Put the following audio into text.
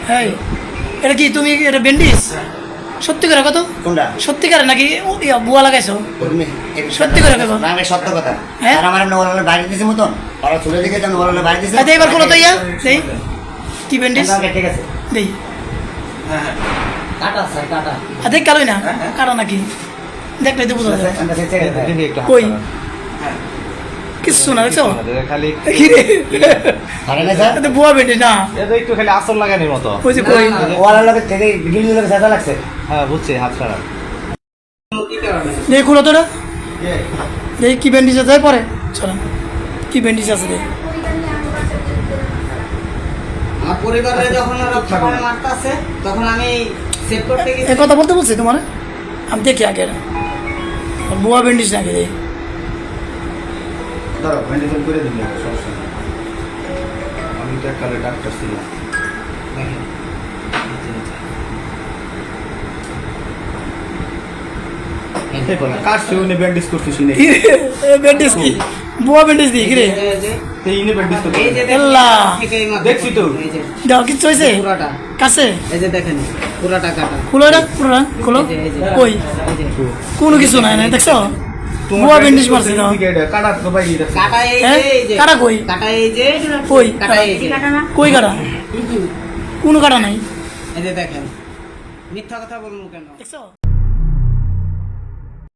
হ্যাঁ, এটা কি তুমি এটা ব্যান্ডেজ? সত্যি করে কত? কোনটা? সত্যি করে নাকি বুয়া লাগাইছো? সত্যি করে কত? না, আমি সত্য কথা। হ্যাঁ? আর আমার এমনি ওরা বাড়ি দিয়েছে মতন, ওরা চলে দিকে আমি ওরা বাড়ি দিয়েছে। আচ্ছা এবার খোলো তো ইয়া, দেই কি ব্যান্ডেজ ঠিক আছে। দেই। কাটা স্যার, কাটা। দেখ কালোই না কাটা নাকি, দেখলে তো বোঝা যায়। আমরা চেক করে কই কিছু না দেখছো খালি আরে না স্যার, এটা বুয়া ব্যান্ডেজ না, এটা একটু খালি আসল লাগানোর মতো। ওই যে কই ওয়ালার লগে থেকে গিল লগে সাজা লাগছে। হ্যাঁ বুঝছি, হাত ছাড়া। দেই খোলো তো এটা, দেই কি ব্যান্ডেজ আছে পরে চলেন, কি ব্যান্ডেজ আছে দেই। আমার পরিবারে যখন ওরা খাবার মারতেছে তখন আমি সেভ করতে গেছি। এই কথা বলতে বলছি তোমার, আমি দেখি আগে এটা। বুয়া ব্যান্ডেজ নাকি দেই। ধরো মেডিকেল করে দিবি, সমস্যা নেই। আমি তো এককালে ডাক্তার ছিলাম। কাটছে উনি ব্যান্ডেজ করতেছি না। কি রে, এ ব্যান্ডেজ কি বুয়া ব্যান্ডেজ দিই কি রে? এই ইনি ব্যান্ডেজ করতে। এই যে আল্লাহ। দেখছি তো। এই যে দাও কিছু হয়েছে পুরাটা, কাছে? এই যে দেখেন পুরাটা কাটা। খুলো এটা পুরো খুলো, এই যে কই এই যে কোনো কিছু নাই না দেখছো, বুয়া ব্যান্ডেজ মারছি না। কাটা তো ভাই এটা। কাটা এই হ্যাঁ? যে এই যে কাটা কই? কাটা এই যে কই কাটা এই যে কই কাটা? কোনো কাটা নাই এই যে দেখেন, মিথ্যা কথা বলবো কেন? দেখছো।